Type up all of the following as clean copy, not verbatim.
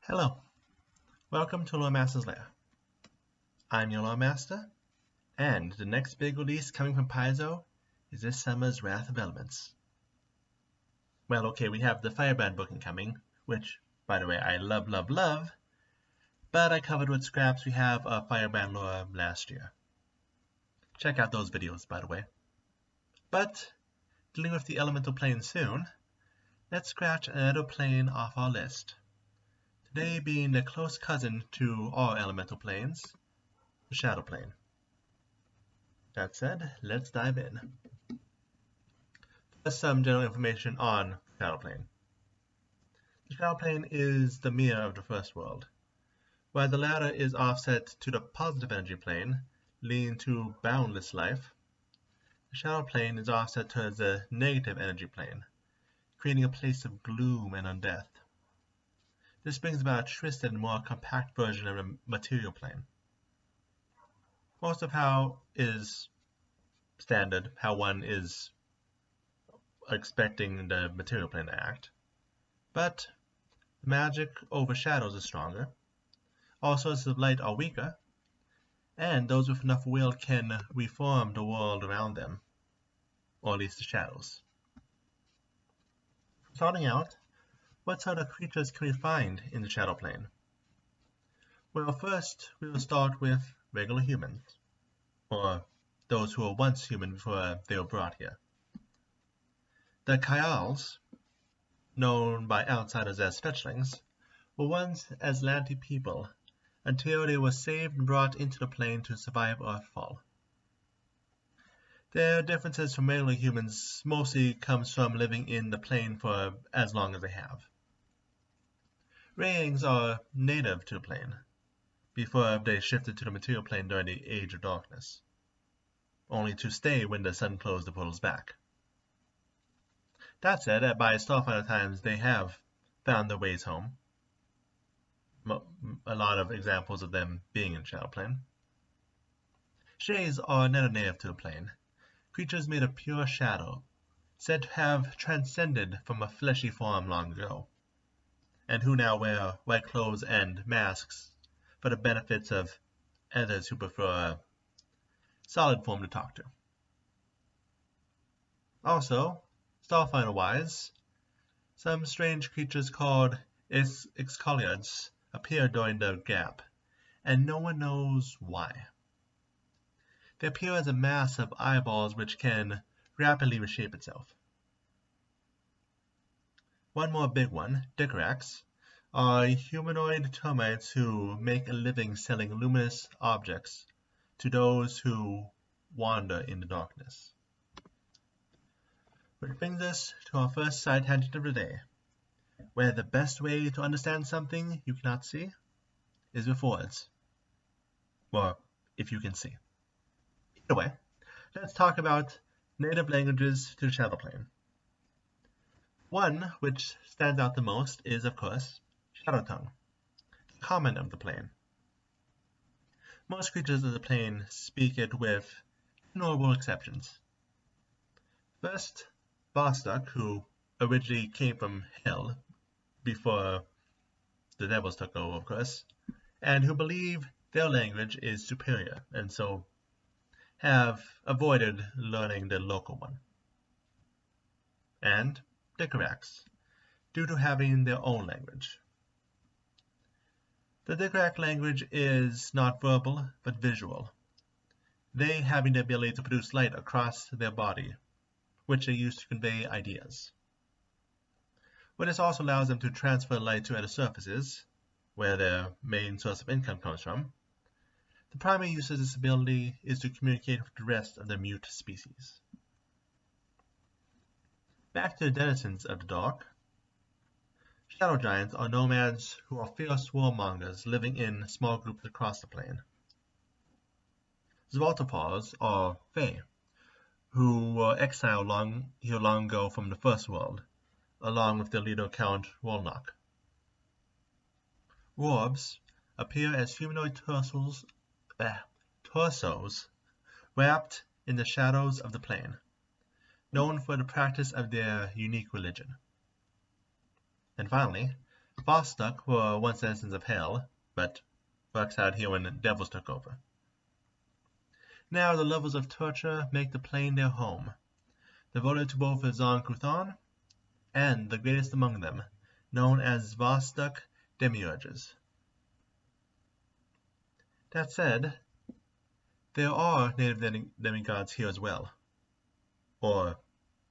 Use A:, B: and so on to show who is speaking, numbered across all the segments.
A: Hello, welcome to Loremaster's Lair. I'm your Loremaster, and the next big release coming from Paizo is this summer's Wrath of Elements. Well, okay, we have the Firebrand book incoming, which, by the way, I love, but I covered with scraps we have of Firebrand lore last year. Check out those videos, by the way. But, dealing with the Elemental Plane soon, let's scratch another plane off our list. Today being the close cousin to all elemental planes, the Shadow Plane. That said, let's dive in. First, some general information on Shadow Plane. The Shadow Plane is the mirror of the first world. While the latter is offset to the positive energy plane, leading to boundless life, the Shadow Plane is offset towards the negative energy plane, creating a place of gloom and undeath. This brings about a twisted and more compact version of the material plane. Most of how is standard, how one is expecting the material plane to act. But the magic over shadows is stronger, all sources of light are weaker, and those with enough will can reform the world around them, or at least the shadows. Starting out, what sort of creatures can we find in the Shadow Plane? Well, first we will start with regular humans, or those who were once human before they were brought here. The Kyals, known by outsiders as fetchlings, were once Aslanti people until they were saved and brought into the plane to survive Earthfall. Their differences from regular humans mostly comes from living in the plane for as long as they have. Railings are native to the plane, before they shifted to the material plane during the Age of Darkness, only to stay when the sun closed the portals back. That said, by Starfighter times they have found their ways home. A lot of examples of them being in Shadow Plane. Shays are never native to the plane, creatures made of pure shadow, said to have transcended from a fleshy form long ago, and who now wear white clothes and masks for the benefits of others who prefer a solid form to talk to. Also, Starfighter-wise, some strange creatures called Excoliards appear during the gap, and no one knows why. They appear as a mass of eyeballs which can rapidly reshape itself. One more big one, Dickorax, are humanoid termites who make a living selling luminous objects to those who wander in the darkness. Which brings us to our first side tangent of the day, where the best way to understand something you cannot see is with words. Or, if you can see. Either way, let's talk about native languages to the Shadow Plane. One which stands out the most is, of course, Shadow Tongue, the common of the plane. Most creatures of the plane speak it with notable exceptions. First, Bostock, who originally came from Hell before the devils took over, of course, and who believe their language is superior, and so have avoided learning the local one. And Dickorax, due to having their own language. The Dickorax language is not verbal, but visual, they having the ability to produce light across their body, which they use to convey ideas. But this also allows them to transfer light to other surfaces, where their main source of income comes from. The primary use of this ability is to communicate with the rest of the mute species. Back to the denizens of the dark. Shadow giants are nomads who are fierce warmongers living in small groups across the plane. Zvaltopars are Fae, who were exiled long ago from the First World, along with their leader Count Wolnok. Rorbs appear as humanoid torsos wrapped in the shadows of the plane, known for the practice of their unique religion. And finally, Vostok were once citizens of Hell, but works out here when the devils took over. Now the lovers of torture make the plane their home, devoted to both the Zon-Kuthon and the greatest among them, known as Vostok Demigods. That said, there are native demigods here as well, or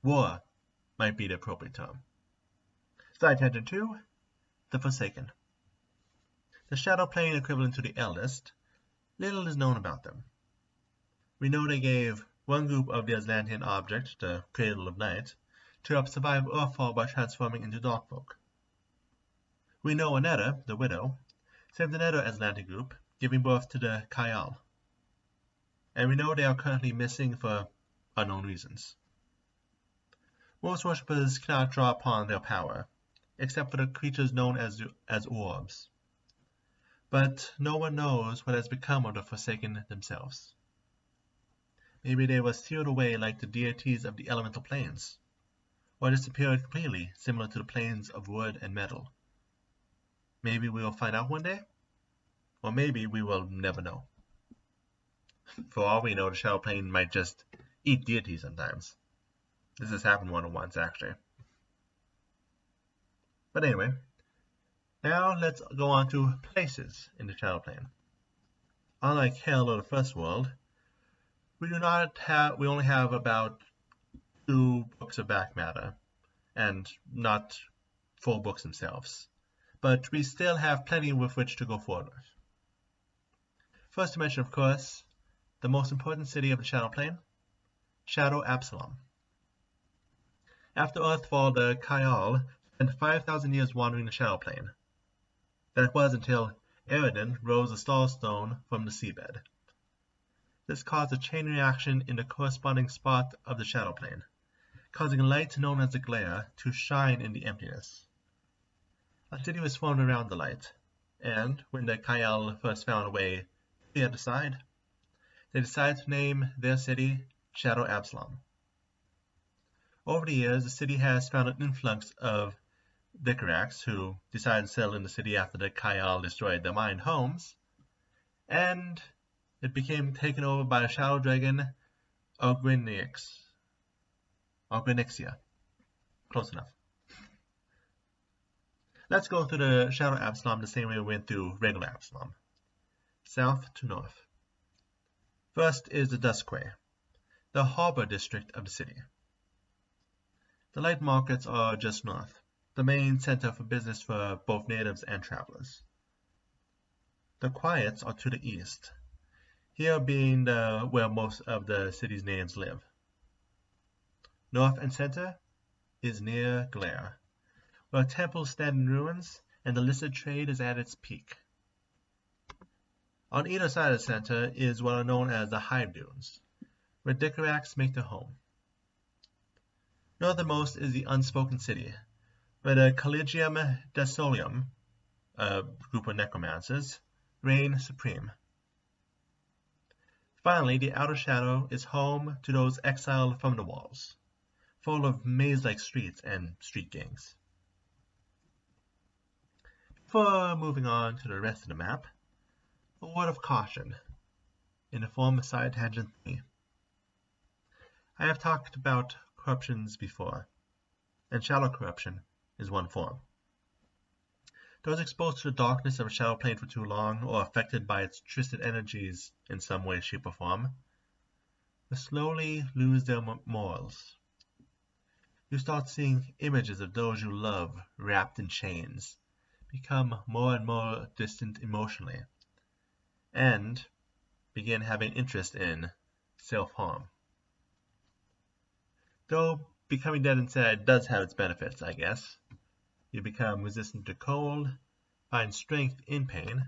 A: war might be the appropriate term. Side tangent 2, the Forsaken. The Shadow Plane equivalent to the Eldest, little is known about them. We know they gave one group of the Atlantean object, the Cradle of Night, to help survive Earthfall by transforming into Darkfolk. We know Aneta, the Widow, saved another Atlantic group, giving birth to the Kayal. And we know they are currently missing for unknown reasons. Most worshippers cannot draw upon their power, except for the creatures known as orbs. But no one knows what has become of the Forsaken themselves. Maybe they were sealed away like the deities of the elemental planes, or disappeared completely, similar to the planes of wood and metal. Maybe we will find out one day, or maybe we will never know. For all we know, the Shadow Plane might just eat deities sometimes. This has happened more than once, actually. But anyway, now let's go on to places in the Shadow Plane. Unlike Hell or the First World, we only have about 2 books of back matter, and not 4 books themselves. But we still have plenty with which to go forward. First to mention, of course, the most important city of the Shadow Plane, Shadow Absalom. After Earthfall, the Kayal spent 5,000 years wandering the Shadow Plane. That was until Eridan rose a starstone from the seabed. This caused a chain reaction in the corresponding spot of the Shadow Plane, causing a light known as the glare to shine in the emptiness. A city was formed around the light, and when the Kayal first found a way to the other side, they decided to name their city Shadow Absalom. Over the years, the city has found an influx of Dicarax, who decided to settle in the city after the Kayal destroyed their mined homes, and it became taken over by the Shadow Dragon Ogrinixia. Close enough. Let's go through the Shadow Absalom the same way we went through regular Absalom, south to north. First is the Duskquay, the harbor district of the city. The light markets are just north, the main center for business for both natives and travelers. The Quiets are to the east, here being where most of the city's natives live. North and center is near Lair, where temples stand in ruins and the illicit trade is at its peak. On either side of the center is what are known as the Hive Dunes, where Dicarax make their home. Northernmost is the Unspoken City, where the Collegium Dasolium, a group of necromancers, reign supreme. Finally, the Outer Shadow is home to those exiled from the walls, full of maze-like streets and street gangs. Before moving on to the rest of the map, a word of caution in the form of side tangent 3. I have talked about corruptions before, and shadow corruption is one form. Those exposed to the darkness of a shadow plane for too long, or affected by its twisted energies in some way, shape, or form, will slowly lose their morals. You start seeing images of those you love wrapped in chains, become more and more distant emotionally, and begin having interest in self-harm. Though becoming dead inside does have its benefits, I guess. You become resistant to cold, find strength in pain,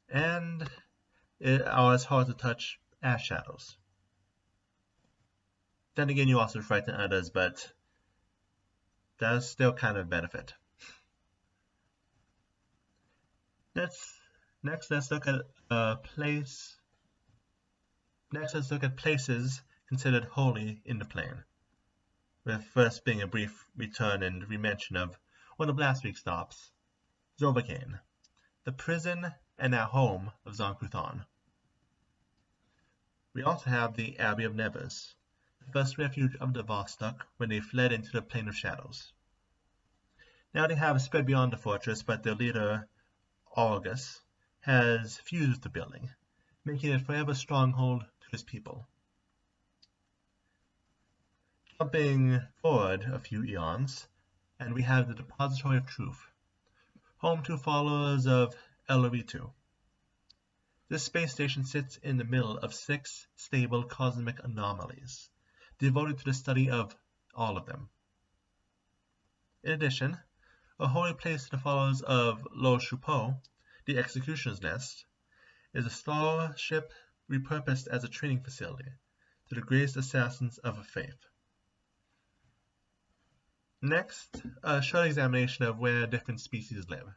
A: and are as hard to touch as shadows. Then again, you also frighten others, but that's still kind of a benefit. Next, let's look at places considered holy in the plane, with first being a brief return and remention of one of last week's stops, Zovacane, the prison and now home of Zonkuthon. We also have the Abbey of Nevers, the first refuge of the Vostok when they fled into the Plane of Shadows. Now they have spread beyond the fortress, but their leader, Aurgus, has fused the building, making it forever a stronghold to his people. Jumping forward a few eons, and we have the Depository of Truth, home to followers of Eloritu. This space station sits in the middle of 6 stable cosmic anomalies, devoted to the study of all of them. In addition, a holy place to the followers of Lo Shupo, the Executioner's Nest, is a starship repurposed as a training facility to the greatest assassins of a faith. Next, a short examination of where different species live.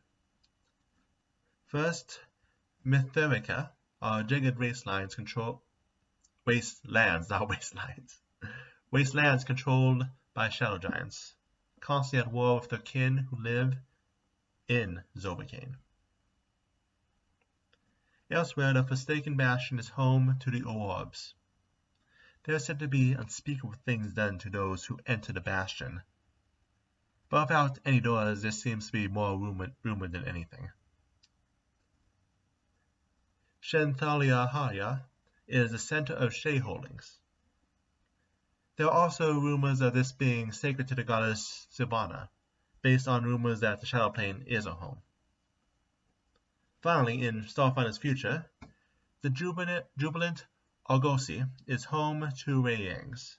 A: First, Mytherica are jagged wastelands controlled by shadow giants, constantly at war with their kin who live in Zovacane. Elsewhere, the Forsaken Bastion is home to the Orbs. There are said to be unspeakable things done to those who enter the Bastion, but without any doors, there seems to be more rumored than anything. Shenthalia is the center of Shay holdings. There are also rumors of this being sacred to the goddess Sivana, based on rumors that the Shadow Plane is a home. Finally, in Starfinder's future, the jubilant Argosy is home to Rayangs,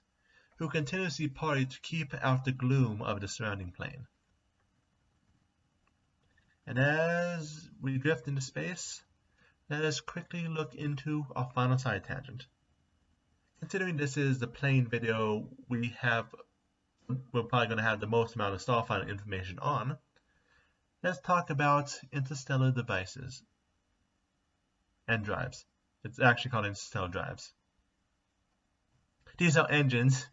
A: who continuously party to keep out the gloom of the surrounding plane. And as we drift into space, let us quickly look into our final side tangent. Considering this is the plane video we're probably going to have the most amount of Starfinder information on, let's talk about interstellar devices and drives. It's actually called interstellar drives. These are engines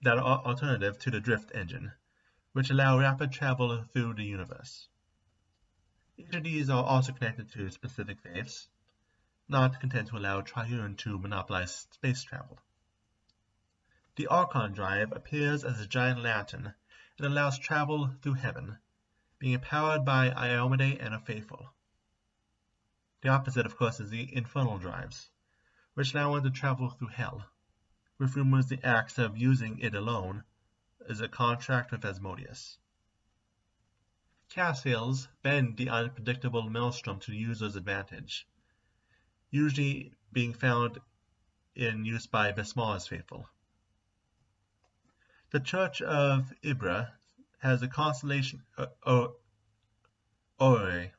A: that are alternative to the drift engine, which allow rapid travel through the universe. Each of these are also connected to specific faiths, not content to allow Triune to monopolize space travel. The Archon drive appears as a giant lantern and allows travel through heaven, being powered by Iomade and a faithful. The opposite, of course, is the Infernal drives, which allow one to travel through hell, with rumors the act of using it alone is a contract with Asmodeus. Cassiels bend the unpredictable maelstrom to the user's advantage, usually being found in use by Besmar's faithful. The Church of Ibra has a constellation Orrery,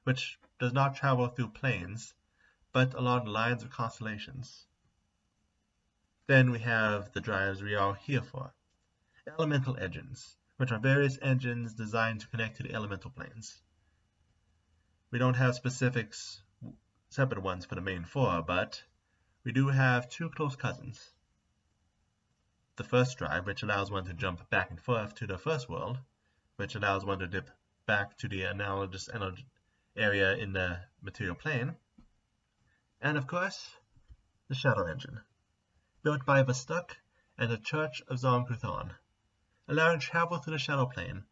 A: which does not travel through planes, but along the lines of constellations. Then we have the drives we are here for. Elemental engines, which are various engines designed to connect to the elemental planes. We don't have separate ones for the main 4, but we do have 2 close cousins. The first drive, which allows one to jump back and forth to the first world, which allows one to dip back to the analogous area in the material plane. And of course, the Shadow Engine, built by Vostok and the Church of Zonkuthon, allowing travel through the Shadow Plane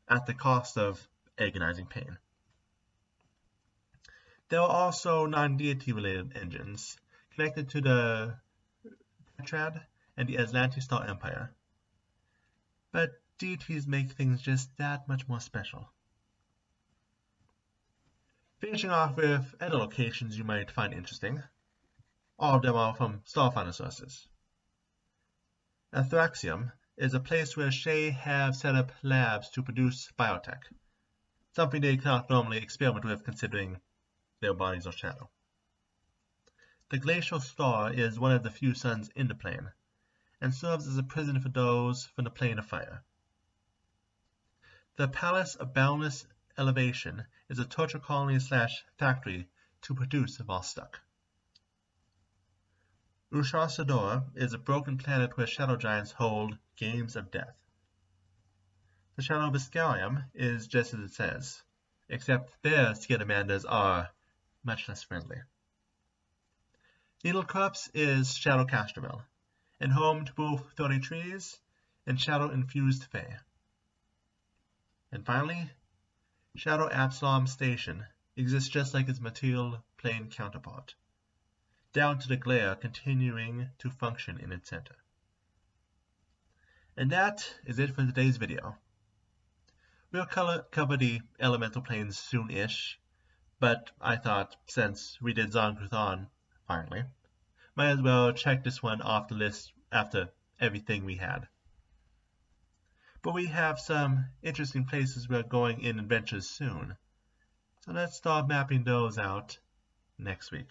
A: at the cost of agonizing pain. There are also non-deity related engines connected to the Tetrad and the Atlantic Star Empire, but deities make things just that much more special. Finishing off with other locations you might find interesting. All of them are from Starfinder sources. Athraxium is a place where Shay have set up labs to produce biotech, something they cannot normally experiment with considering their bodies are shadow. The Glacial Star is one of the few suns in the plane, and serves as a prison for those from the plane of fire. The Palace of Boundless Elevation is a torture colony / factory to produce Vostok. Ushar Sador is a broken planet where shadow giants hold games of death, The Shadow of Escalium is just as it says, except their Scaramanders are much less friendly. Needlecrops is Shadow Castroville, and home to both Thorny Trees and Shadow-infused Fae. And finally, Shadow Absalom Station exists just like its material plane counterpart, down to the glare continuing to function in its center. And that is it for today's video. We'll cover the elemental planes soon-ish, but I thought since we did Zon-Kuthon finally, might as well check this one off the list after everything we had. But we have some interesting places we're going in adventures soon, so let's start mapping those out next week.